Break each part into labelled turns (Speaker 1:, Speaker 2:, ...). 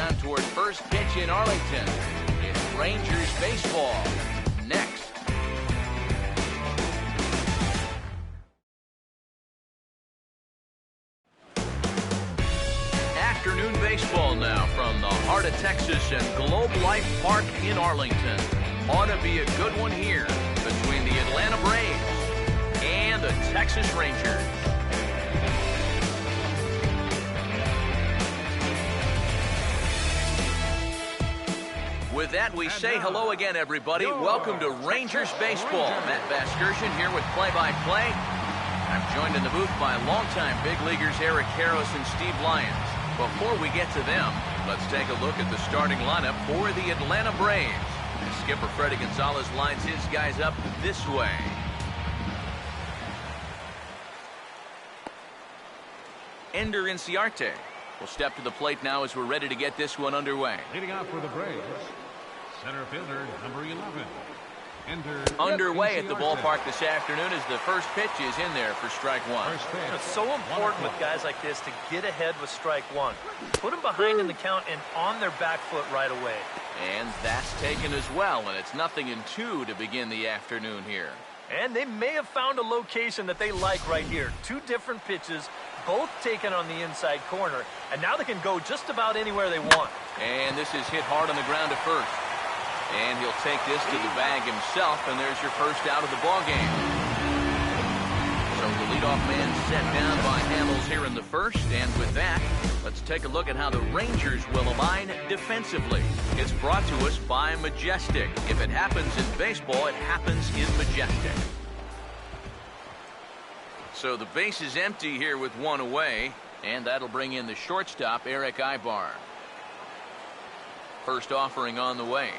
Speaker 1: down toward first pitch in Arlington. It's Rangers baseball next. Afternoon baseball now from the heart of Texas and Globe Life Park in Arlington. Ought to be a good one here between the Atlanta Braves and the Texas Rangers. With that, we say hello again, everybody. Welcome to Rangers baseball. Matt Vasgersian here with play-by-play. I'm joined in the booth by longtime big leaguers Eric Karros and Steve Lyons. Before we get to them, let's take a look at the starting lineup for the Atlanta Braves. Skipper Freddie Gonzalez lines his guys up this way. Ender Inciarte will step to the plate now as we're ready to get this one underway.
Speaker 2: Leading off for the Braves, center fielder number 11.
Speaker 1: Underway at the ballpark this afternoon as the first pitch is in there for strike one.
Speaker 3: It's so important with guys like this to get ahead with strike one. Put them behind in the count and on their back foot right away.
Speaker 1: And that's taken as well, and it's 0-2 to begin the afternoon here.
Speaker 3: And they may have found a location that they like right here. Two different pitches, both taken on the inside corner, and now they can go just about anywhere they want.
Speaker 1: And this is hit hard on the ground at first. And he'll take this to the bag himself, and there's your first out of the ball game. So the leadoff man set down by Hamels here in the first, and with that, let's take a look at how the Rangers will align defensively. It's brought to us by Majestic. If it happens in baseball, it happens in Majestic. So the base is empty here with one away, and that'll bring in the shortstop, Eric Ibar. First offering on the way.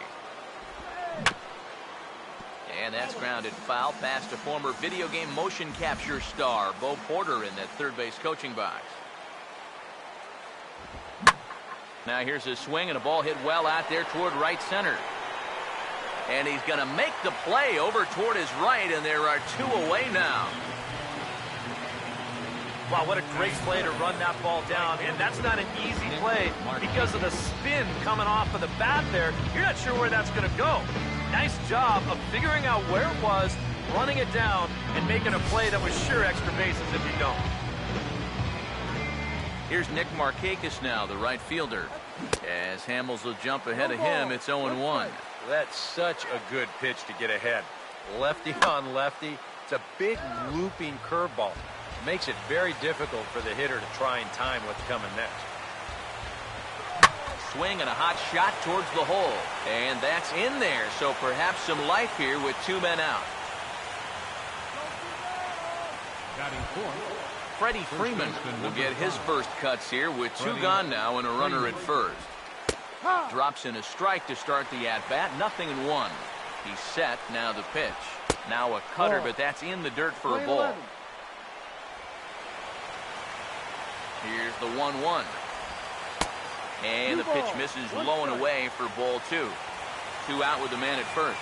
Speaker 1: And that's grounded foul past a former video game motion capture star, Bo Porter, in that third base coaching box. Now here's a swing and a ball hit well out there toward right center. And he's going to make the play over toward his right, and there are two away now.
Speaker 3: Wow, what a great play to run that ball down, and that's not an easy play because of the spin coming off of the bat there. You're not sure where that's going to go. Nice job of figuring out where it was, running it down, and making a play that was sure extra bases if you don't.
Speaker 1: Here's Nick Markakis now, the right fielder. As Hamels will jump ahead of him, it's 0-1.
Speaker 4: That's such a good pitch to get ahead. Lefty on lefty. It's a big looping curveball. Makes it very difficult for the hitter to try and time what's coming next.
Speaker 1: Swing and a hot shot towards the hole. And that's in there, so perhaps some life here with two men out. Freddie Freeman will get his first cuts here with two gone now and a runner at first. Drops in a strike to start the at-bat, 0-1. He's set, now the pitch. Now a cutter, but that's in the dirt for a ball. Here's the 1-1. And the pitch misses low and away for ball two. Two out with the man at first.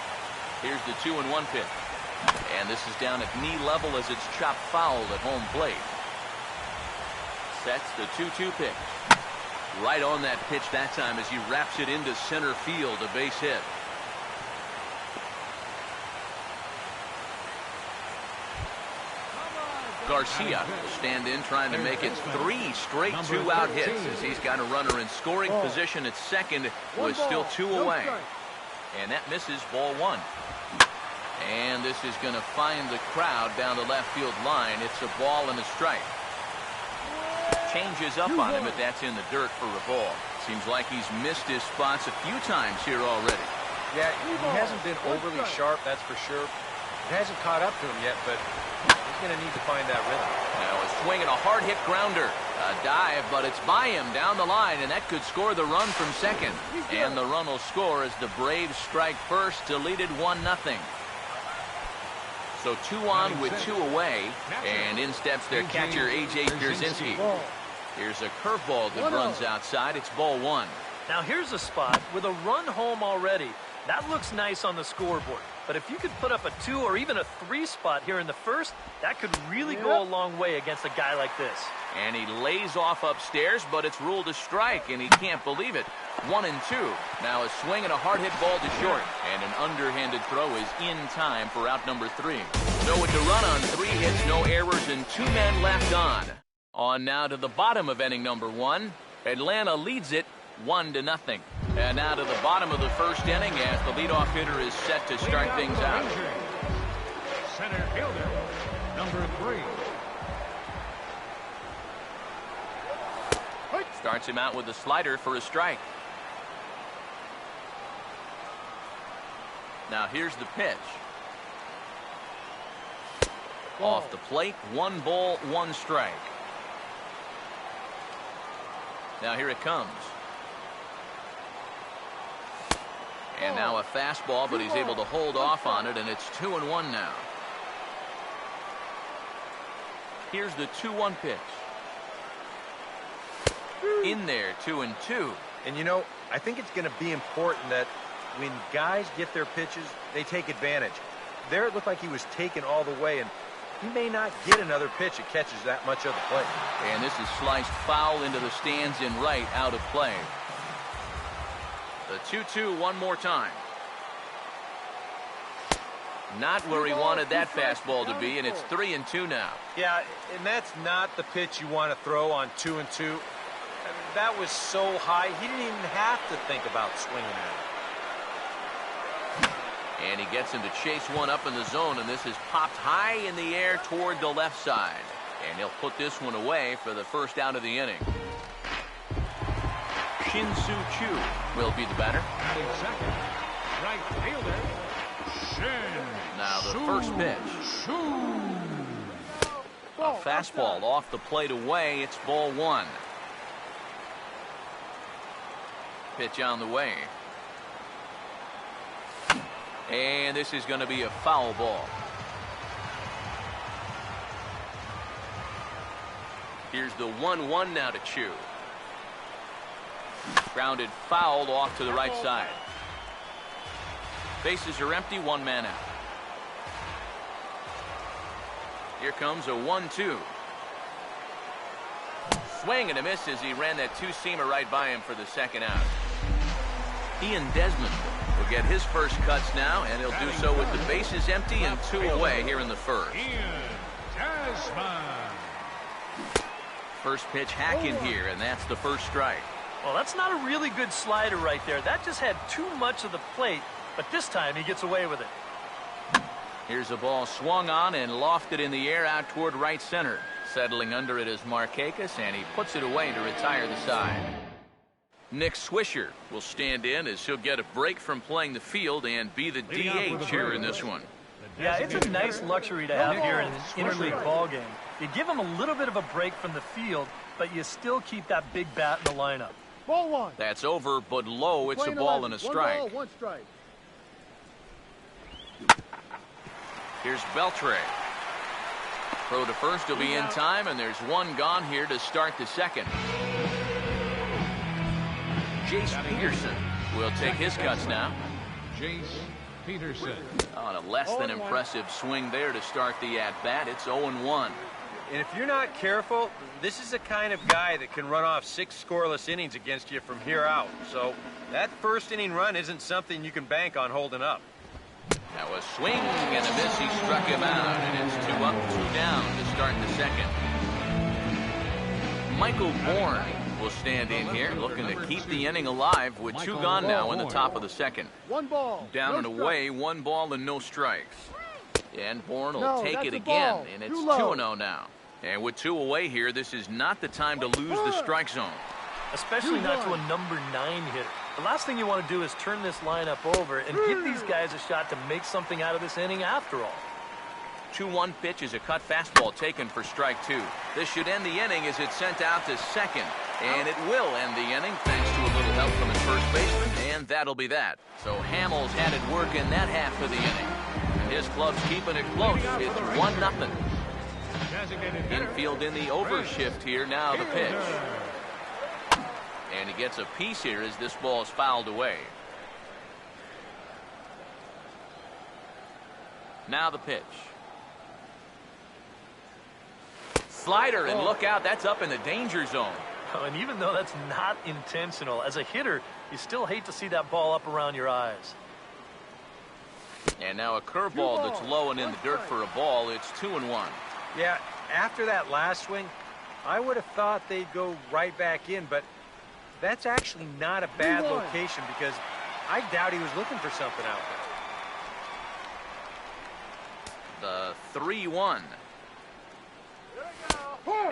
Speaker 1: Here's the 2-1 pitch. And this is down at knee level as it's chopped foul at home plate. Sets the 2-2 pitch. Right on that pitch that time as he wraps it into center field, a base hit. Garcia will stand in trying to make it 3 straight two-out hits as he's got a runner in scoring position at second with still 2 away. And that misses ball 1. And this is going to find the crowd down the left field line. It's a ball and a strike. Changes up on him, but that's in the dirt for a ball. Seems like he's missed his spots a few times here already.
Speaker 4: Yeah, he hasn't been overly sharp, that's for sure. It hasn't caught up to him yet, but he's going to need to find that rhythm.
Speaker 1: Now a swing and a hard hit grounder. A dive, but it's by him down the line, and that could score the run from second. And the run will score as the Braves strike first to lead it 1-0. So 2 on with 2 away, and in steps their catcher, A.J. Pierzynski. Here's a curveball that runs outside. It's ball 1.
Speaker 3: Now here's a spot with a run home already. That looks nice on the scoreboard. But if you could put up a 2 or even a 3 spot here in the first, that could really go a long way against a guy like this.
Speaker 1: And he lays off upstairs, but it's ruled a strike, and he can't believe it. 1-2. Now a swing and a hard hit ball to short, and an underhanded throw is in time for out number 3. So with the run on 3 hits, no errors, and 2 men left on. On now to the bottom of inning number 1. Atlanta leads it 1-0. And now to the bottom of the first inning as the leadoff hitter is set to start things out.
Speaker 2: Center fielder, number 3.
Speaker 1: Starts him out with a slider for a strike. Now here's the pitch. Off the plate, 1 ball, 1 strike. Now here it comes. And now a fastball, but he's able to hold off on it, and it's 2-1 now. Here's the 2-1 pitch. In there, 2-2.
Speaker 4: And you know, I think it's going to be important that when guys get their pitches, they take advantage. There it looked like he was taken all the way, and he may not get another pitch that catches that much of the plate.
Speaker 1: And this is sliced foul into the stands in right, out of play. The 2-2 one more time. Not where he wanted that fastball to be, and it's 3-2 now.
Speaker 4: Yeah, and that's not the pitch you want to throw on 2-2. That was so high, he didn't even have to think about swinging at it.
Speaker 1: And he gets him to chase one up in the zone, and this is popped high in the air toward the left side. And he'll put this one away for the first out of the inning. Shin-Soo Choo will be the batter.
Speaker 2: Second, right fielder,
Speaker 1: Now the first pitch. A fastball off the plate away. It's ball 1. Pitch on the way. And this is going to be a foul ball. Here's the 1-1 now to Choo. Grounded foul off to the right side. Bases are empty, 1 man out. Here comes a 1-2. Swing and a miss as he ran that 2-seamer right by him for the second out. Ian Desmond will get his first cuts now, and he'll do so with the bases empty and 2 away here in the first. First pitch hack in here, and that's the first strike.
Speaker 3: Well, that's not a really good slider right there. That just had too much of the plate, but this time he gets away with it.
Speaker 1: Here's a ball swung on and lofted in the air out toward right center. Settling under it is Markakis, and he puts it away to retire the side. Nick Swisher will stand in as he'll get a break from playing the field and be the DH here in this one.
Speaker 3: Yeah, it's a nice luxury to have here in an interleague ball game. You give him a little bit of a break from the field, but you still keep that big bat in the lineup.
Speaker 5: Ball 1.
Speaker 1: That's over, but low. It's a ball and a strike.
Speaker 5: 1 ball, 1 strike.
Speaker 1: Here's Beltre. Throw to first will be in time, and there's 1 gone here to start the second. Jace Peterson will take his cuts now.
Speaker 2: Jace Peterson.
Speaker 1: On a less than impressive swing there to start the at-bat. It's 0-1.
Speaker 4: And if you're not careful, this is the kind of guy that can run off 6 scoreless innings against you from here out. So that first inning run isn't something you can bank on holding up.
Speaker 1: Now a swing and a miss. He struck him out, and it's 2 up, 2 down to start the second. Michael Bourne will stand in here, looking to keep the inning alive with 2 gone now in the top of the second.
Speaker 5: 1 ball.
Speaker 1: Down and away, 1 ball and no strikes. And Bourne will take it again, and it's 2-0 now. And with 2 away here, this is not the time to lose the strike zone.
Speaker 3: Especially not to a number 9 hitter. The last thing you want to do is turn this lineup over and give these guys a shot to make something out of this inning after all.
Speaker 1: 2-1 pitch is a cut fastball taken for strike 2. This should end the inning as it's sent out to second. And it will end the inning thanks to a little help from his first baseman, and that'll be that. So Hamels had it work in that half of the inning. And his club's keeping it close. It's 1-0. Infield in the overshift here now the pitch. And he gets a piece here as this ball is fouled away. Now the pitch. Slider, and look out, that's up in the danger zone.
Speaker 3: Oh, and even though that's not intentional, as a hitter, you still hate to see that ball up around your eyes.
Speaker 1: And now a curveball that's low and in the dirt for a ball. It's 2-1.
Speaker 4: Yeah, after that last swing, I would have thought they'd go right back in, but that's actually not a bad location because I doubt he was looking for something out
Speaker 1: there. The 3-1.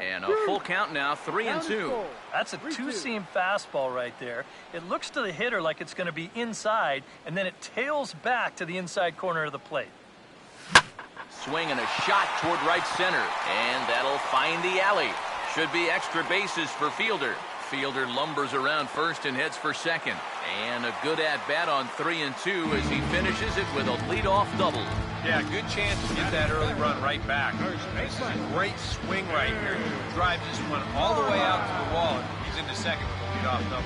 Speaker 1: And a full count now, 3-2.
Speaker 3: That's a two-seam fastball right there. It looks to the hitter like it's going to be inside, and then it tails back to the inside corner of the plate.
Speaker 1: Swing and a shot toward right center, and that'll find the alley. Should be extra bases for Fielder. Fielder lumbers around first and heads for second. And a good at-bat on 3-2 as he finishes it with a leadoff double.
Speaker 4: Yeah, good chance to get that early run right back. This is a great swing right here. He drives this one all the way out to the wall, and he's into second with a leadoff double.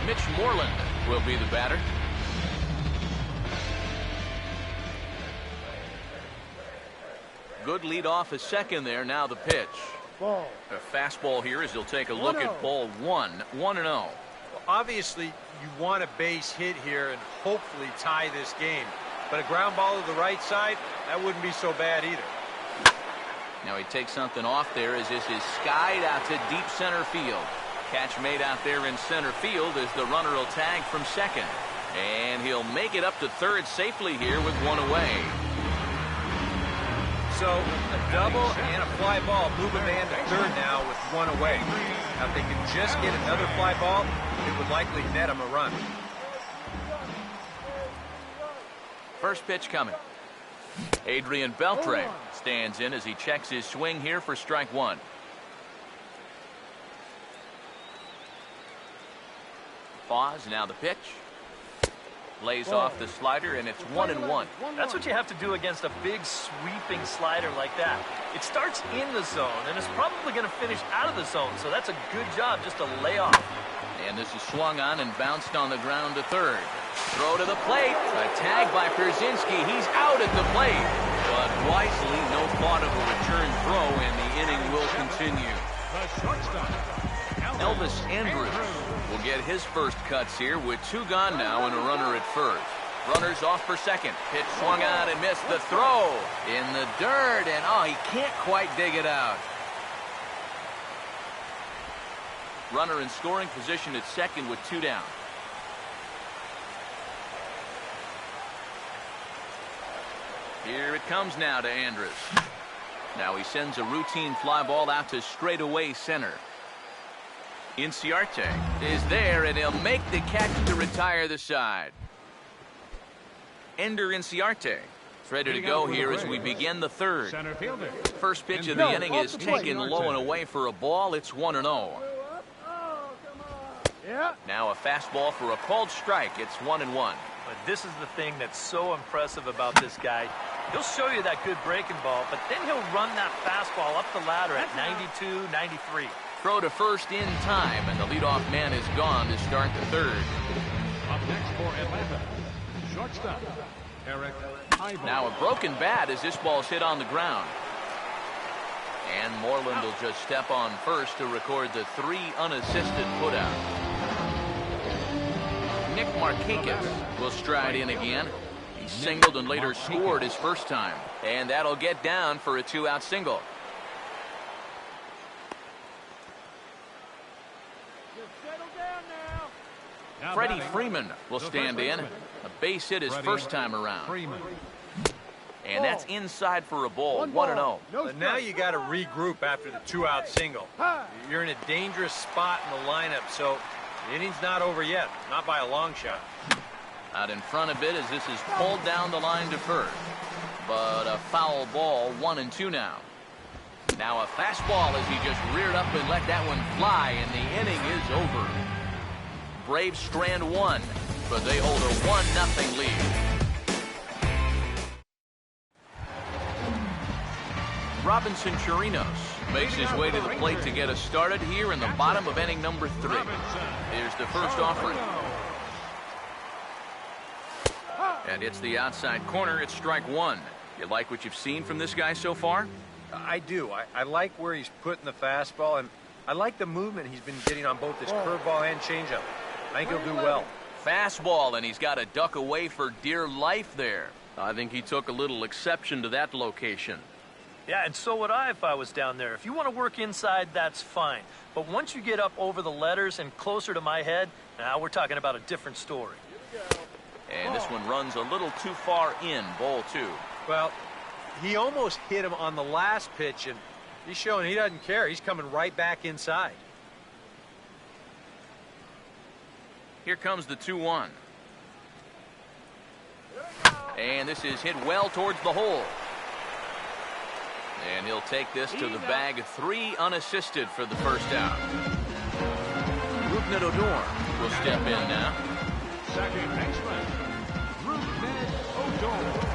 Speaker 1: Mitch Moreland will be the batter. Good lead off his second there. Now the pitch.
Speaker 5: Ball.
Speaker 1: A fastball here as he'll take a look at ball 1. 1-0.
Speaker 4: Well, obviously, you want a base hit here and hopefully tie this game. But a ground ball to the right side, that wouldn't be so bad either.
Speaker 1: Now he takes something off there as this is skied out to deep center field. Catch made out there in center field as the runner will tag from second. And he'll make it up to third safely here with one away.
Speaker 4: So a double and a fly ball move a man to third now with one away. Now if they can just get another fly ball, it would likely net him a run.
Speaker 1: First pitch coming. Adrian Beltre stands in as he checks his swing here for strike one. Pause, now the pitch. Lays off the slider, and it's 1-1.
Speaker 3: That's what you have to do against a big sweeping slider like that. It starts in the zone, and it's probably going to finish out of the zone, so that's a good job just to lay off.
Speaker 1: And this is swung on and bounced on the ground to third. Throw to the plate. A tag by Pierzynski. He's out at the plate. But wisely, no thought of a return throw, and the inning will continue. Elvis Andrus will get his first cuts here with two gone now and a runner at first. Runners off for second. Pitch swung out and missed. The throw in the dirt, and he can't quite dig it out. Runner in scoring position at second with two down. Here it comes now to Andrus. Now he sends a routine fly ball out to straightaway center. Inciarte is there, and he'll make the catch to retire the side. Ender Inciarte is ready to go here as we begin the third. First pitch of the inning is taken low and away for a ball. It's 1-0. Now a fastball for a called strike. It's 1-1.
Speaker 3: But this is the thing that's so impressive about this guy. He'll show you that good breaking ball, but then he'll run that fastball up the ladder at 92, 93.
Speaker 1: Throw to first in time, and the leadoff man is gone to start the third.
Speaker 2: Up next for Atlanta, shortstop, Eric Ivo.
Speaker 1: Now a broken bat as this ball's hit on the ground. And Moreland will just step on first to record the 3 unassisted putout. Nick Markakis will stride in again. He singled and later scored his first time. And that'll get down for a 2-out single. Freddie Freeman will stand in. A base hit his first time around. And that's inside for a ball. 1-0.
Speaker 4: But now you got to regroup after the 2-out single. You're in a dangerous spot in the lineup, so the inning's not over yet. Not by a long shot.
Speaker 1: Out in front a bit as this is pulled down the line to first. But a foul ball, 1-2 now. Now a fastball as he just reared up and let that one fly, and the inning is over. Braves strand one, but they hold a 1-0 lead. Robinson Chirinos makes his way to the plate to get us started here in the bottom of inning number 3. Here's the first offering. And it's the outside corner. It's strike 1. You like what you've seen from this guy so far?
Speaker 4: I do. I like where he's putting the fastball, and I like the movement he's been getting on both his curveball and changeup. I think he'll do well.
Speaker 1: Fastball, and he's got to duck away for dear life there. I think he took a little exception to that location.
Speaker 3: Yeah, and so would I if I was down there. If you want to work inside, that's fine. But once you get up over the letters and closer to my head, now we're talking about a different story.
Speaker 1: And this one runs a little too far in, ball 2.
Speaker 4: Well, he almost hit him on the last pitch, and he's showing he doesn't care. He's coming right back inside.
Speaker 1: Here comes the 2-1. And this is hit well towards the hole. And he'll take this to the bag. 3 unassisted for the first out. Rougned Odor will step in now.
Speaker 2: Second baseman, Rougned Odor.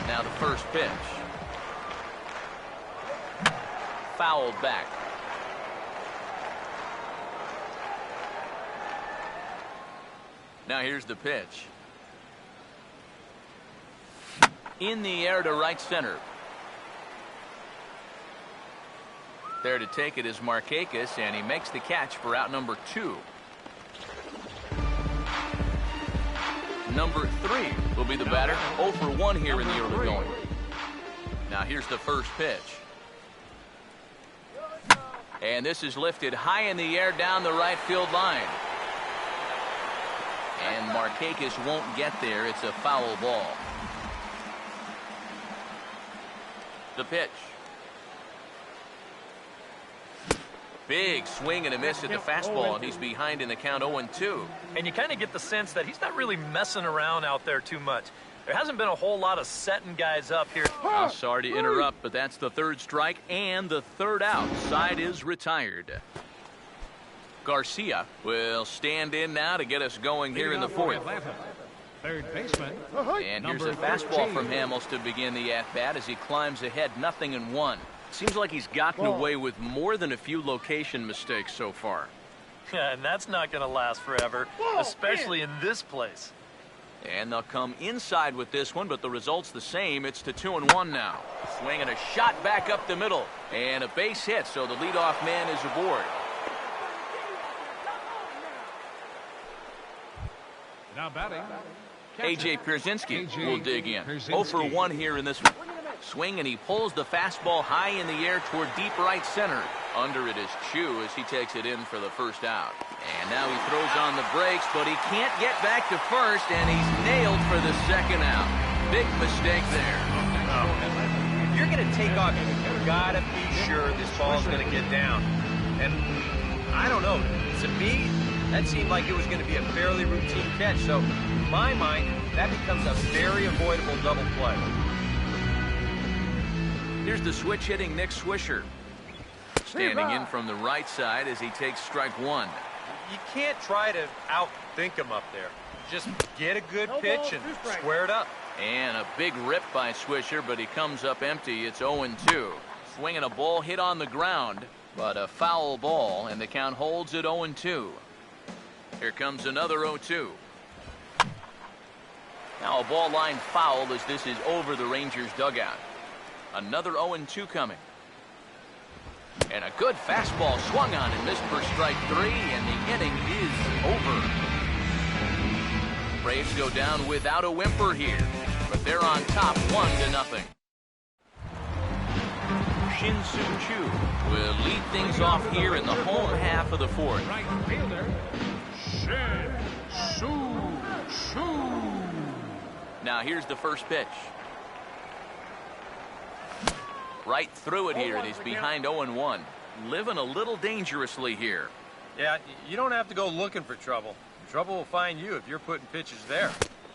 Speaker 1: Now the first pitch. Fouled back. Now here's the pitch. In the air to right center. There to take it is Markakis, and he makes the catch for out number 2. Number 3 will be the batter. 0 for 1 here in the early going. Now here's the first pitch. And this is lifted high in the air down the right field line. And Markakis won't get there. It's a foul ball. The pitch. Big swing and a miss at the fastball, and he's behind in the count 0-2.
Speaker 3: And you kind of get the sense that he's not really messing around out there too much. There hasn't been a whole lot of setting guys up here.
Speaker 1: I'm sorry to interrupt, but that's the 3rd strike and the 3rd out. Side is retired. Garcia will stand in now to get us going here in the 4th.
Speaker 2: Third baseman.
Speaker 1: And here's a fastball from Hamels to begin the at-bat as he climbs ahead 0-1. Seems like he's gotten away with more than a few location mistakes so far.
Speaker 3: Yeah, and that's not going to last forever, especially in this place.
Speaker 1: And they'll come inside with this one, but the result's the same. It's to 2-1 now. Swing and a shot back up the middle. And a base hit, so the leadoff man is aboard.
Speaker 2: Now batting.
Speaker 1: A.J. Pierzynski will dig in. 0 for 1 here in this one. Swing, and he pulls the fastball high in the air toward deep right center. Under it is Chu as he takes it in for the first out. And now he throws on the brakes, but he can't get back to first, and he's nailed for the 2nd out. Big mistake there.
Speaker 4: If you're going to take off, you've got to be sure this ball's going to get down. And I don't know. To me, that seemed like it was going to be a fairly routine catch. So, in my mind, that becomes a very avoidable double play.
Speaker 1: Here's the switch-hitting Nick Swisher. Standing in from the right side as he takes strike 1.
Speaker 4: You can't try to outthink him up there. Just get a good pitch and square it up.
Speaker 1: And a big rip by Swisher, but he comes up empty. It's 0-2. Swinging a ball hit on the ground, but a foul ball, and the count holds at 0-2. Here comes another 0-2. Now a ball line foul as this is over the Rangers dugout. Another 0-2 coming. And a good fastball swung on and missed for strike 3, and the inning is over. Braves go down without a whimper here, but they're on top 1-0. Shin-Soo Choo will lead things off here in the home half of the 4th.
Speaker 2: Right fielder, Shin-Soo Choo.
Speaker 1: Now here's the first pitch. Right through it here, and he's behind 0-1. Living a little dangerously here.
Speaker 4: Yeah, you don't have to go looking for trouble. Trouble will find you if you're putting pitches there.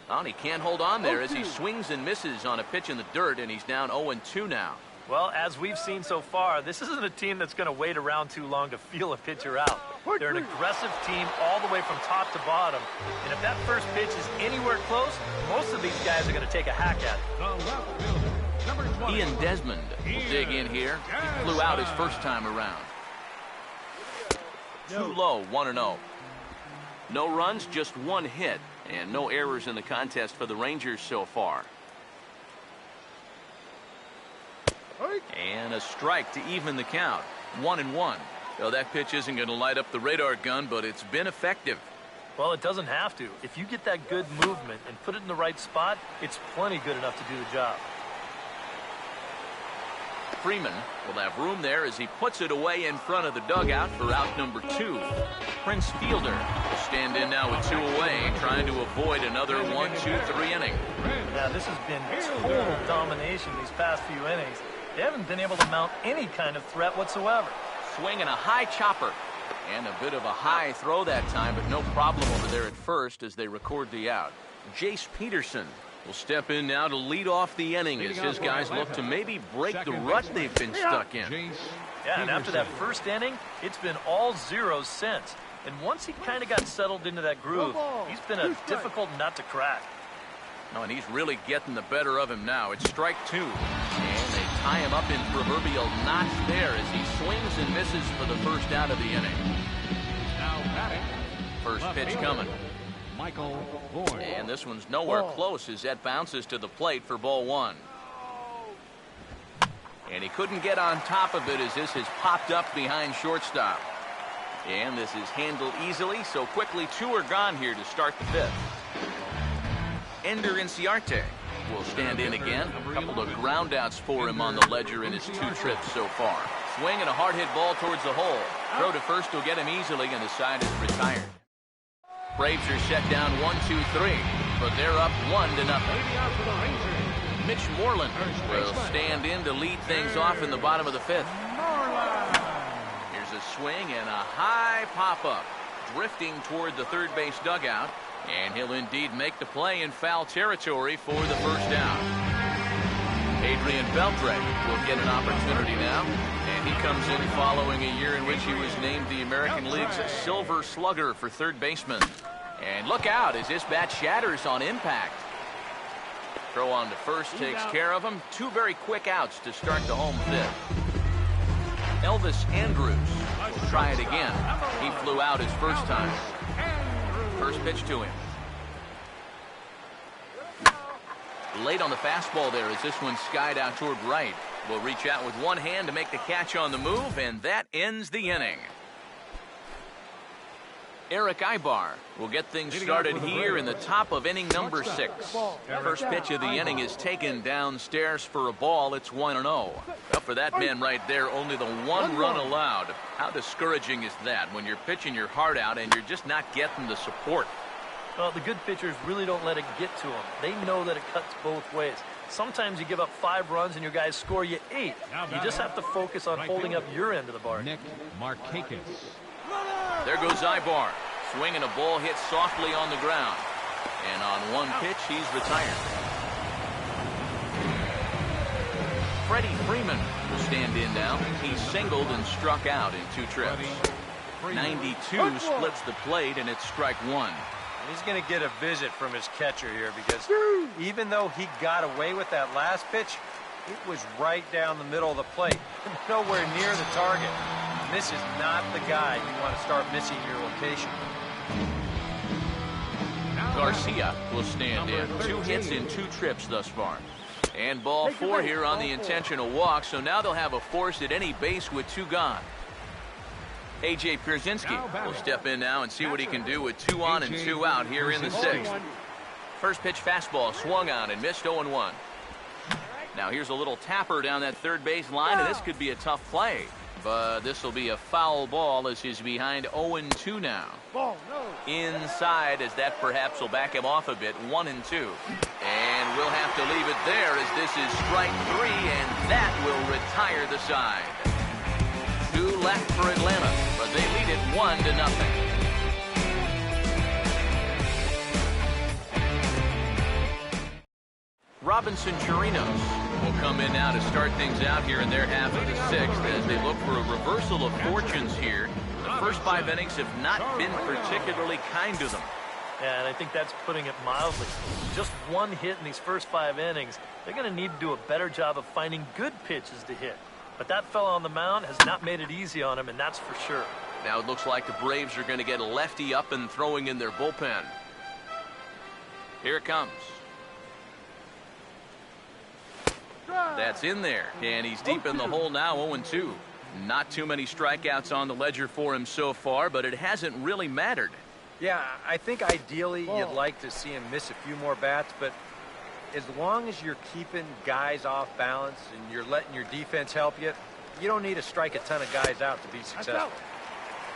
Speaker 1: Well, he can't hold on there as he swings and misses on a pitch in the dirt, and he's down 0-2 now.
Speaker 3: Well, as we've seen so far, this isn't a team that's going to wait around too long to feel a pitcher out. They're an aggressive team all the way from top to bottom. And if that first pitch is anywhere close, most of these guys are going to take a hack at it.
Speaker 2: The left fielder,
Speaker 1: Ian Desmond will dig in here. He flew out his first time around. Too low, 1-0. No runs, just one hit, and no errors in the contest for the Rangers so far. And a strike to even the count. 1-1. Well, that pitch isn't going to light up the radar gun, but it's been effective.
Speaker 3: Well, it doesn't have to. If you get that good movement and put it in the right spot, it's plenty good enough to do the job.
Speaker 1: Freeman will have room there as he puts it away in front of the dugout for out number 2. Prince Fielder will stand in now with 2 away, trying to avoid another 1-2-3 inning.
Speaker 3: Now, this has been total domination these past few innings. They haven't been able to mount any kind of threat whatsoever.
Speaker 1: Swing and a high chopper. And a bit of a high throw that time, but no problem over there at first as they record the out. Jace Peterson will step in now to lead off the inning as his guys look to maybe break the rut they've been stuck in.
Speaker 3: Yeah, and after that first inning, it's been all zeros since. And once he kind of got settled into that groove, he's been a difficult nut to crack.
Speaker 1: No, and he's really getting the better of him now. It's strike 2. And they tie him up in proverbial knots there as he swings and misses for the first out of the inning.
Speaker 2: Now batting.
Speaker 1: First pitch coming.
Speaker 2: Michael Boyd.
Speaker 1: And this one's nowhere close as that bounces to the plate for ball 1. And he couldn't get on top of it as this has popped up behind shortstop. And this is handled easily, so quickly 2 are gone here to start the 5th. Ender Inciarte will stand in again. A couple of groundouts for him on the ledger in his 2 trips so far. Swing and a hard hit ball towards the hole. Throw to first will get him easily, and the side is retired. Braves are set down 1-2-3, but they're up 1-0. Mitch Moreland will stand in to lead things off in the bottom of the 5th. Here's a swing and a high pop-up, drifting toward the third base dugout. And he'll indeed make the play in foul territory for the first down. Adrian Beltre will get an opportunity now. And he comes in following a year in which he was named the American League's Silver Slugger for third baseman. And look out as this bat shatters on impact. Throw on to first takes care of him. 2 very quick outs to start the home 5th. Elvis Andrus will try it again. He flew out his first time. First pitch to him. Late on the fastball there as this one skied out toward right. Will reach out with one hand to make the catch on the move, and that ends the inning. Eric Ibar will get things started here in the top of inning number 6. First pitch of the inning is taken downstairs for a ball. It's 1-0. Well, for that man right there, only the 1 run allowed. How discouraging is that when you're pitching your heart out and you're just not getting the support?
Speaker 3: Well, the good pitchers really don't let it get to them. They know that it cuts both ways. Sometimes you give up 5 runs and your guys score you 8. You just have to focus on holding up your end of the bargain.
Speaker 2: Nick Markakis.
Speaker 1: There goes Ibar. Swinging a ball hit softly on the ground. And on one pitch, he's retired. Freddie Freeman will stand in now. He's singled and struck out in 2 trips. 92 splits the plate, and it's strike 1.
Speaker 4: He's going to get a visit from his catcher here because even though he got away with that last pitch, it was right down the middle of the plate, nowhere near the target. And this is not the guy you want to start missing your location.
Speaker 1: Garcia will stand in. 2 hits in 2 trips thus far. And ball 4 here on the intentional walk, so now they'll have a force at any base with 2 gone. A.J. Pierzynski will step in now and see what he can do with 2 on and 2 out here in the 6th. First pitch fastball swung on and missed 0-1. Now here's a little tapper down that third base line, and this could be a tough play. But this will be a foul ball as he's behind 0-2 now. Inside as that perhaps will back him off a bit, 1-2. And we'll have to leave it there as this is strike 3, and that will retire the side. 2 left for Atlanta, but they lead it 1-0. Robinson Chirinos will come in now to start things out here in their half of the 6th as they look for a reversal of fortunes here. The first 5 innings have not been particularly kind to them.
Speaker 3: And I think that's putting it mildly. Just one hit in these first 5 innings. They're going to need to do a better job of finding good pitches to hit. But that fella on the mound has not made it easy on him, and that's for sure.
Speaker 1: Now it looks like the Braves are going to get a lefty up and throwing in their bullpen. Here it comes. That's in there, and he's deep in the hole now, 0-2. Not too many strikeouts on the ledger for him so far, but it hasn't really mattered.
Speaker 4: Yeah, I think ideally you'd like to see him miss a few more bats, but as long as you're keeping guys off balance and you're letting your defense help you, you don't need to strike a ton of guys out to be successful.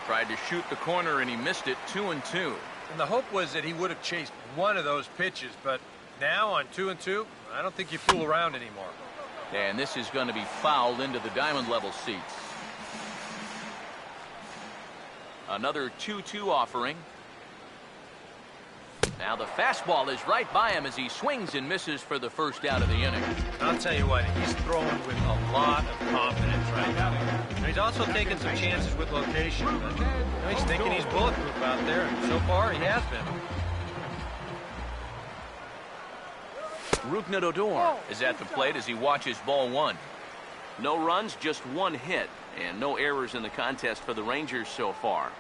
Speaker 1: Tried to shoot the corner, and he missed it, 2-2.
Speaker 4: And the hope was that he would have chased one of those pitches, but now on 2-2, I don't think you fool around anymore.
Speaker 1: And this is going to be fouled into the diamond level seats. Another 2-2 offering. Now the fastball is right by him as he swings and misses for the first out of the inning.
Speaker 4: I'll tell you what, he's throwing with a lot of confidence right now. And he's also taking some chances with location. But he's thinking he's bulletproof out there, and so far he has been.
Speaker 1: Rougned Odor is at the plate as he watches ball 1. No runs, just 1 hit, and no errors in the contest for the Rangers so far.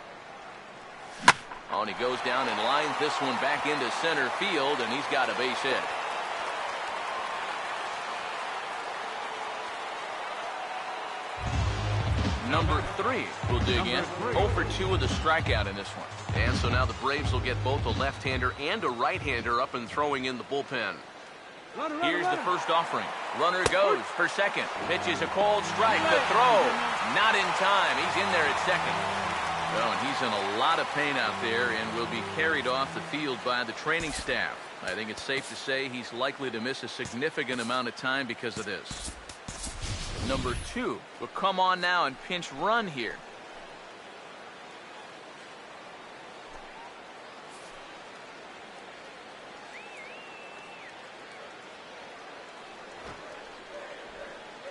Speaker 1: Oh, and he goes down and lines this one back into center field, and he's got a base hit. Number 3 will dig in. 0 for 2 with a strikeout in this one. And so now the Braves will get both a left-hander and a right-hander up and throwing in the bullpen. Here's the first offering. Runner goes for second. Pitches a cold strike. The throw. Not in time. He's in there at second. Well, and he's in a lot of pain out there and will be carried off the field by the training staff. I think it's safe to say he's likely to miss a significant amount of time because of this. Number 2 will come on now and pinch run here.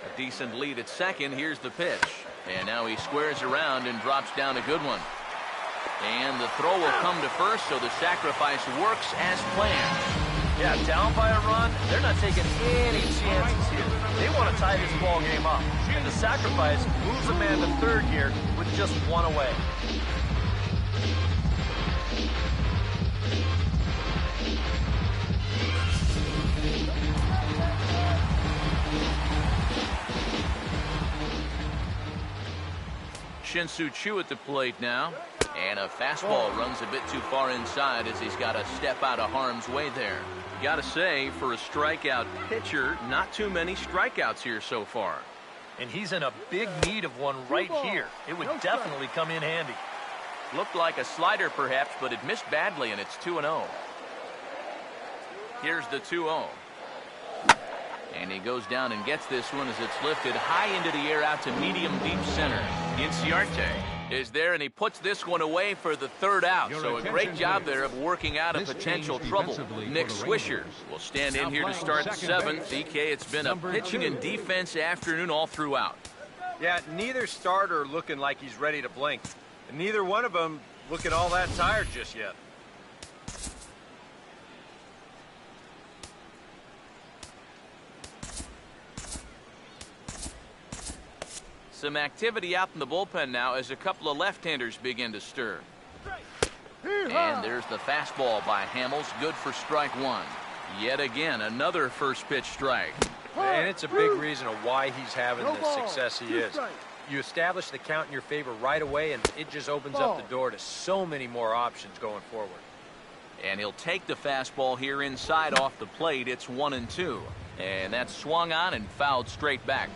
Speaker 1: A decent lead at second. Here's the pitch. And now he squares around and drops down a good one. And the throw will come to first, so the sacrifice works as planned.
Speaker 3: Yeah, down by a run, they're not taking any chances here. They want to tie this ball game up. And the sacrifice moves a man to third here with just 1 away.
Speaker 1: Shin-Soo Choo at the plate now. And a fastball runs a bit too far inside as he's got to step out of harm's way there. Got to say, for a strikeout pitcher, not too many strikeouts here so far.
Speaker 3: And he's in a big need of one right here. It would definitely come in handy.
Speaker 1: Looked like a slider perhaps, but it missed badly, and it's 2-0. Here's the 2-0. And he goes down and gets this one as it's lifted high into the air out to medium deep center. Inciarte is there, and he puts this one away for the third out. So a great job there of working out of potential trouble. Nick Swisher will stand in here to start the 7th. DK, it's been a pitching and defense afternoon all throughout.
Speaker 4: Yeah, neither starter looking like he's ready to blink. And neither one of them looking all that tired just yet.
Speaker 1: Some activity out in the bullpen now as a couple of left-handers begin to stir. And there's the fastball by Hamels, good for strike 1. Yet again, another first pitch strike.
Speaker 4: And it's a big reason of why he's having the success he is. You establish the count in your favor right away, and it just opens up the door to so many more options going forward.
Speaker 1: And he'll take the fastball here inside off the plate. It's 1-2. And that's swung on and fouled straight back.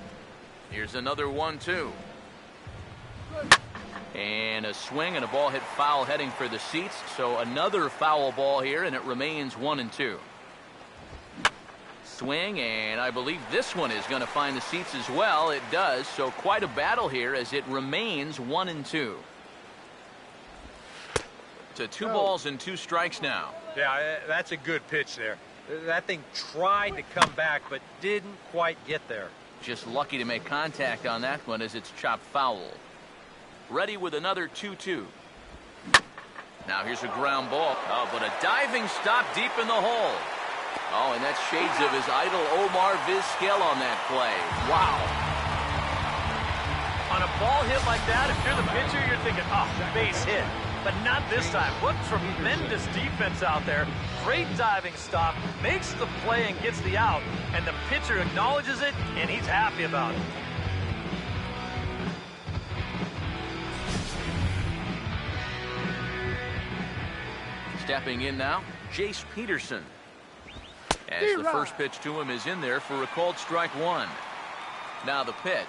Speaker 1: Here's another 1-2. And a swing and a ball hit foul heading for the seats. So another foul ball here, and it remains 1-2. Swing, and I believe this one is going to find the seats as well. It does. So quite a battle here as it remains 1-2. To 2 balls and 2 strikes now.
Speaker 4: Yeah, that's a good pitch there. That thing tried to come back, but didn't quite get there.
Speaker 1: Just lucky to make contact on that one as it's chopped foul. Ready with another 2-2. Now here's a ground ball. Oh, but a diving stop deep in the hole. Oh, and that's shades of his idol Omar Vizquel on that play. Wow.
Speaker 3: On a ball hit like that, if you're the pitcher, you're thinking, oh, base hit. But not this time. What tremendous defense out there. Great diving stop, makes the play and gets the out, and the pitcher acknowledges it, and he's happy about it.
Speaker 1: Stepping in now, Jace Peterson. As the first pitch to him is in there for a called strike one. Now the pitch.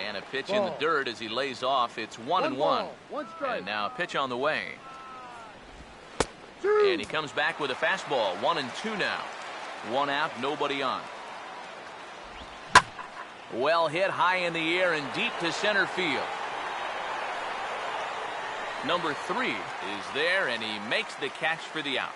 Speaker 1: And a pitch in the dirt as he lays off. It's 1-1. And now a pitch on the way. And he comes back with a fastball. 1-2 now. One out, nobody on. Well hit high in the air and deep to center field. Number 3 is there, and he makes the catch for the out.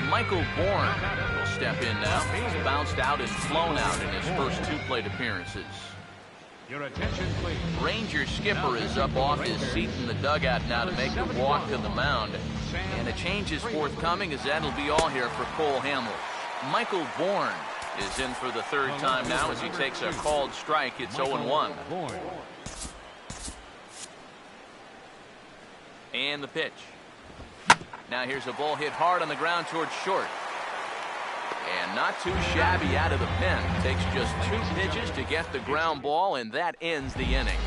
Speaker 1: Michael Bourne will step in now. He's bounced out and flown out in his first 2 plate appearances.
Speaker 2: Your attention, please.
Speaker 1: Ranger skipper is up off his seat in the dugout now to make the walk to the mound. And a change is forthcoming, as that'll be all here for Cole Hamels. Michael Bourne is in for the 3rd time now as he takes a called strike. It's 0-1. And the pitch. Now here's a ball hit hard on the ground towards short. And not too shabby out of the pen. Takes just 2 pitches to get the ground ball, and that ends the inning.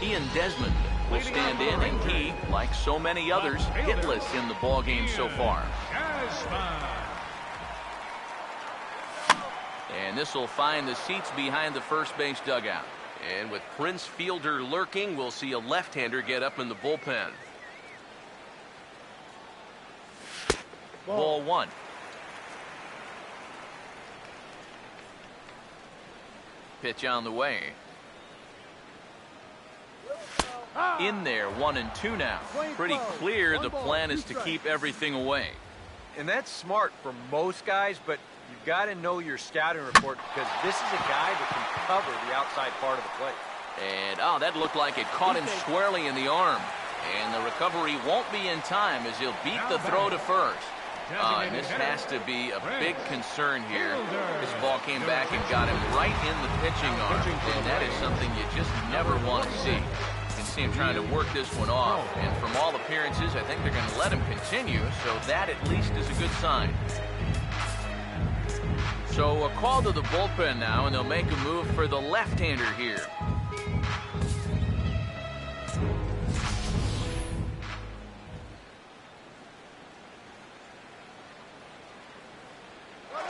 Speaker 1: Ian Desmond will stand in, and he, like so many others, hitless in the ball game so far. And this will find the seats behind the first base dugout. And with Prince Fielder lurking, we'll see a left-hander get up in the bullpen. Ball 1. Pitch on the way. In there, 1-2 now. Pretty clear the plan is to keep everything away.
Speaker 4: And that's smart for most guys, but you've got to know your scouting report, because this is a guy that can cover the outside part of the plate.
Speaker 1: And, oh, that looked like it caught him squarely in the arm. And the recovery won't be in time as he'll beat the throw to first. And this has to be a big concern here. This ball came back and got him right in the pitching arm. And that is something you just never want to see. You can see him trying to work this one off. And from all appearances, I think they're going to let him continue. So that at least is a good sign. So a call to the bullpen now, and they'll make a move for the left-hander here.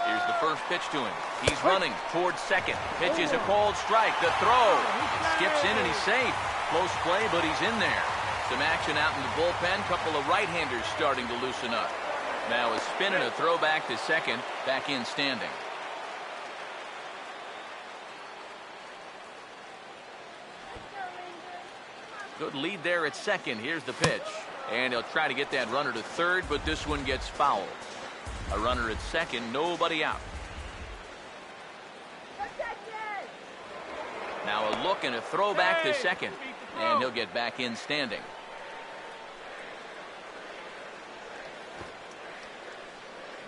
Speaker 1: Here's the first pitch to him. He's running towards second. Pitch is a cold strike. The throw. Skips in and he's safe. Close play, but he's in there. Some action out in the bullpen. Couple of right-handers starting to loosen up. Now a spin and a throw back to second. Back in standing. Good lead there at second. Here's the pitch. And he'll try to get that runner to third, but this one gets fouled. A runner at second, nobody out. Now a look and a throw back to second. And he'll get back in standing.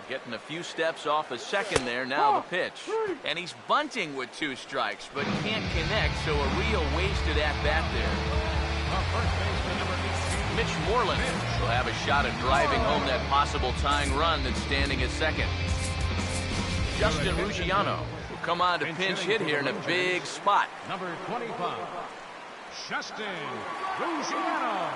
Speaker 1: Getting a few steps off a second there. Now the pitch. And he's bunting with 2 strikes, but can't connect, so a real wasted at-bat there. Mitch Moreland will have a shot at driving home that possible tying run that's standing at second. Justin Ruggiano will come on to pinch hit here in a big spot.
Speaker 2: Number 25, Justin Ruggiano.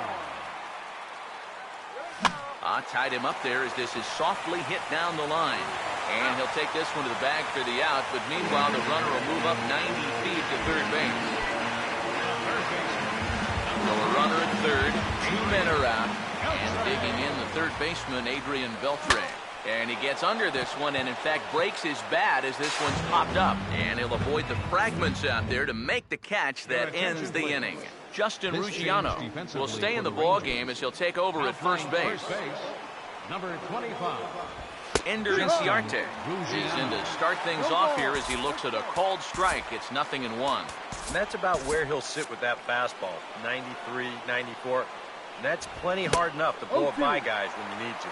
Speaker 1: Tied him up there as this is softly hit down the line. And he'll take this one to the bag for the out, but meanwhile the runner will move up 90 feet to third base. So a runner at third, 2 men are out, and digging in the third baseman, Adrian Beltre. And he gets under this one and, in fact, breaks his bat as this one's popped up. And he'll avoid the fragments out there to make the catch that ends the inning. Justin Ruggiano will stay in the ball game as he'll take over at first base.
Speaker 2: Number 25.
Speaker 1: Ender Inciarte is in to start things off here as he looks at a called strike. It's 0-1.
Speaker 4: And that's about where he'll sit with that fastball, 93, 94. And that's plenty hard enough to blow it by guys when you need to.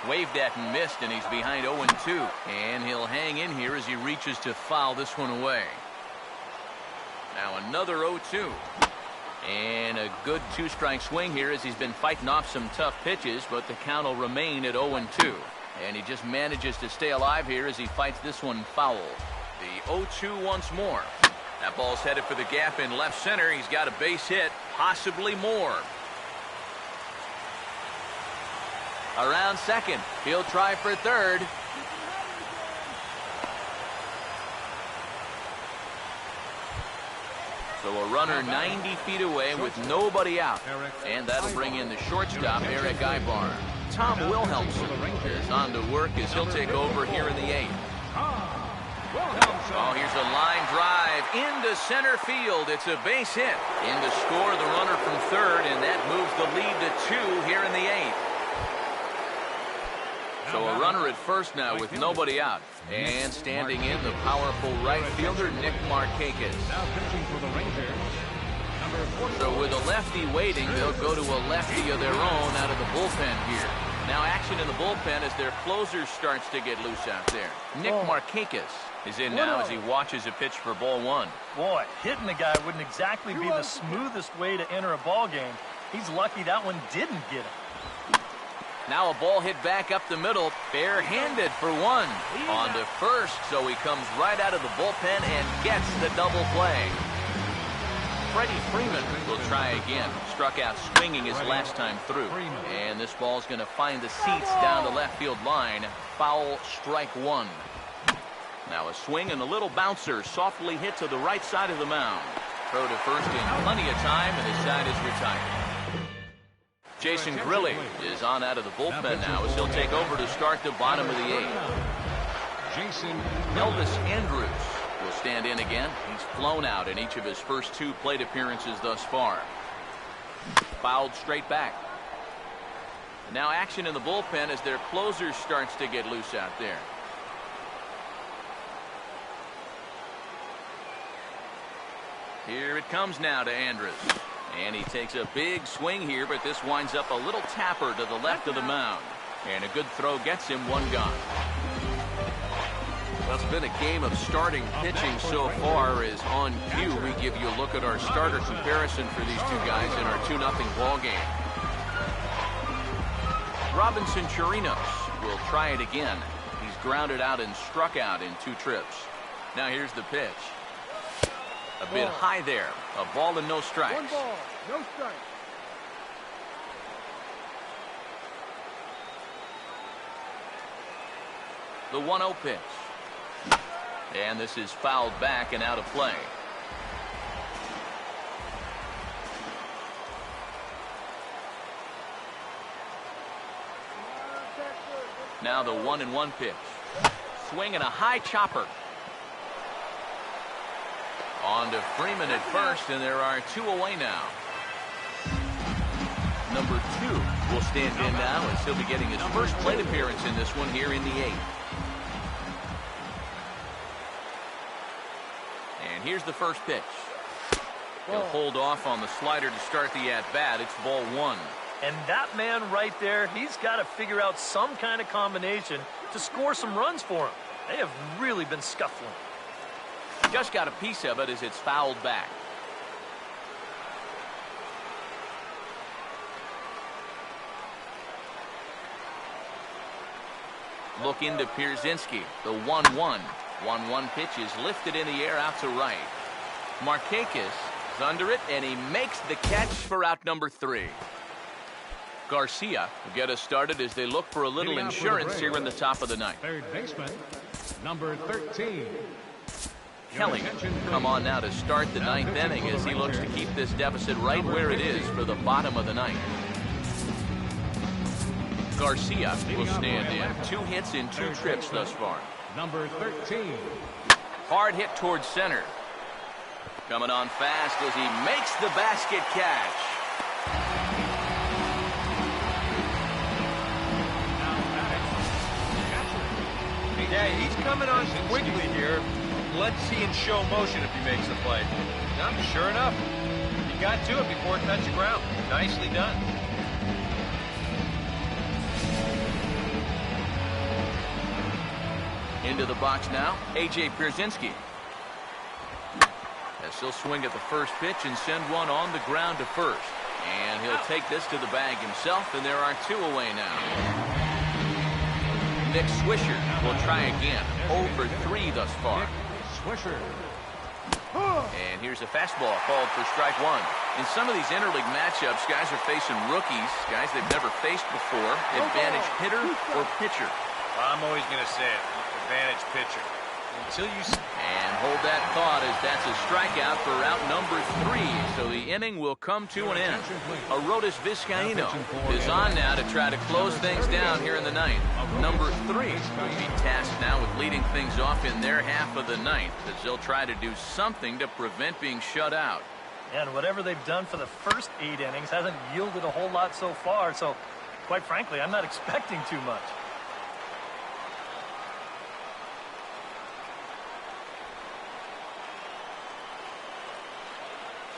Speaker 1: Waved at and missed, and he's behind 0-2. And he'll hang in here as he reaches to foul this one away. Now another 0-2. And a good two-strike swing here as he's been fighting off some tough pitches, but the count will remain at 0-2. And he just manages to stay alive here as he fights this one foul. The 0-2 once more. That ball's headed for the gap in left center. He's got a base hit, possibly more. Around second. He'll try for third. So a runner 90 feet away with nobody out. And that'll bring in the shortstop, Eric Ibar. Tom Wilhelmsen is on to work as he'll take over here in the 8th. Oh, here's a line drive into center field. It's a base hit. In to score the runner from third, and that moves the lead to 2 here in the 8th. So a runner at first now with nobody out. And standing in, the powerful right fielder, Nick Markakis. So with a lefty waiting, they'll go to a lefty of their own out of the bullpen here. Now action in the bullpen as their closer starts to get loose out there. Nick Markakis is in now as he watches a pitch for ball 1.
Speaker 5: Boy, hitting the guy wouldn't exactly be the smoothest way to enter a ball game. He's lucky that one didn't get him.
Speaker 1: Now a ball hit back up the middle, bare-handed for 1. On to first, so he comes right out of the bullpen and gets the double play. Freddie Freeman will try again. Struck out swinging his last time through. And this ball's going to find the seats down the left field line. Foul, strike 1. Now a swing and a little bouncer softly hit to the right side of the mound. Throw to first in plenty of time, and his side is retired. Jason Grilli is on out of the bullpen now as he'll take over to start the bottom of the 8th. Elvis Andrus will stand in again. He's flown out in each of his first 2 plate appearances thus far. Fouled straight back. Now action in the bullpen as their closer starts to get loose out there. Here it comes now to Andrus. And he takes a big swing here, but this winds up a little tapper to the left of the mound. And a good throw gets him 1 gone. Well, it's been a game of starting pitching so far. As on cue, we give you a look at our starter comparison for these 2 guys in our 2-0 ball game. Robinson Chirinos will try it again. He's grounded out and struck out in 2 trips. Now here's the pitch. A bit high there. A ball and no strikes.
Speaker 6: 1 ball, no strikes.
Speaker 1: The 1-0 pitch. And this is fouled back and out of play. Now the 1-1 pitch. Swing and a high chopper. On to Freeman at first, and there are 2 away now. Number 2 will stand in now as he'll be getting his first plate appearance in this one here in the 8th. And here's the first pitch. He'll hold off on the slider to start the at-bat. It's ball 1.
Speaker 5: And that man right there, he's got to figure out some kind of combination to score some runs for him. They have really been scuffling.
Speaker 1: Just got a piece of it as it's fouled back. Look into Pierzynski. The 1-1. 1-1 pitch is lifted in the air out to right. Markakis is under it, and he makes the catch for out number 3. Garcia will get us started as they look for a little insurance here in the top of the 9th.
Speaker 2: Third baseman, number 13.
Speaker 1: Kelly come on now to start the 9th inning as he looks to keep this deficit right where it is for the bottom of the 9th. Garcia will stand in. 2 hits in 2 trips thus far.
Speaker 2: Number 13.
Speaker 1: Hard hit towards center. Coming on fast as he makes the basket catch.
Speaker 4: Yeah, he's coming on quickly here. let's see in show motion if he makes the play. No, sure enough, he got to it before it touched the ground. Nicely done.
Speaker 1: Into the box now, A.J. Pierzynski. As he'll swing at the first pitch and send one on the ground to first. And he'll take this to the bag himself, and there are 2 away now. Nick Swisher will try again. 0 for 3 thus far.
Speaker 2: Swisher.
Speaker 1: And here's a fastball called for strike 1. In some of these interleague matchups, guys are facing rookies, guys they've never faced before. Advantage hitter or pitcher.
Speaker 4: I'm always going to say it. Advantage pitcher. Until you...
Speaker 1: And hold that thought as that's a strikeout for out number 3. So the inning will come to an end. Arodys Vizcaíno is on now to try to close things down here in the 9th. Number 3 will be tasked now with leading things off in their half of the 9th as they'll try to do something to prevent being shut out.
Speaker 5: And whatever they've done for the first 8 innings hasn't yielded a whole lot so far. So, quite frankly, I'm not expecting too much.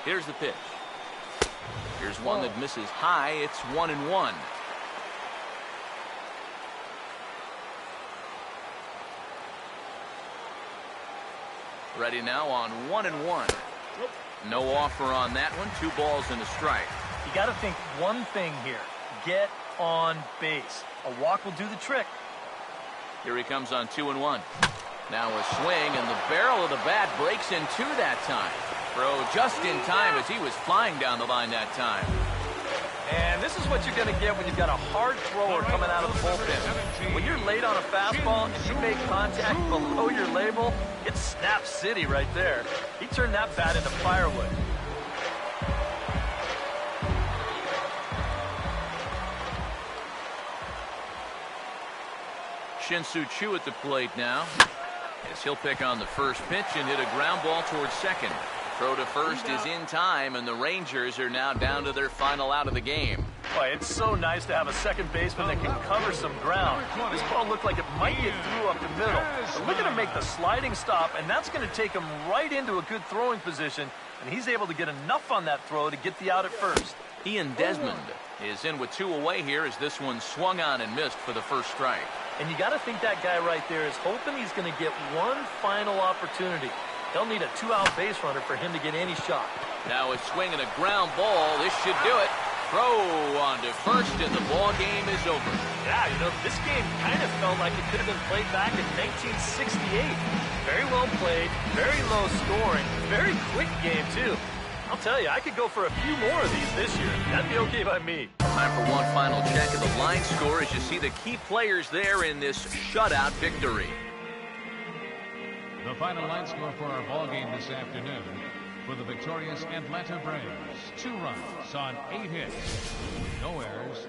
Speaker 1: Here's the pitch. Here's one that misses high. It's 1-1. Ready now on 1-1. No offer on that one. 2 balls and a strike.
Speaker 5: You got to think one thing here. Get on base. A walk will do the trick.
Speaker 1: Here he comes on 2-1. Now a swing, and the barrel of the bat breaks in 2 that time. Throw just in time as he was flying down the line that time.
Speaker 5: And this is what you're going to get when you've got a hard thrower coming out of the bullpen. When you're late on a fastball and you make contact below your label, it's snap city right there. He turned that bat into firewood.
Speaker 1: Shin-Soo Choo at the plate now, as he'll pick on the first pitch and hit a ground ball towards second. Throw to first is in time, and the Rangers are now down to their final out of the game.
Speaker 5: Boy, it's so nice to have a second baseman that can cover some ground. This ball looked like it might get through up the middle. But look at him make the sliding stop, and that's going to take him right into a good throwing position, and he's able to get enough on that throw to get the out at first.
Speaker 1: Ian Desmond is in with 2 away here as this one swung on and missed for the first strike.
Speaker 5: And you got to think that guy right there is hoping he's going to get one final opportunity. They'll need a 2-out base runner for him to get any shot.
Speaker 1: Now a swing and a ground ball. This should do it. Throw on to first, and the ball game is over.
Speaker 5: Yeah, you know, this game kind of felt like it could have been played back in 1968. Very well played, very low scoring, very quick game, too. I'll tell you, I could go for a few more of these this year. That'd be okay by me.
Speaker 1: Time for one final check of the line score as you see the key players there in this shutout victory.
Speaker 2: The final line score for our ball game this afternoon for the victorious Atlanta Braves. 2 runs on 8 hits. No errors.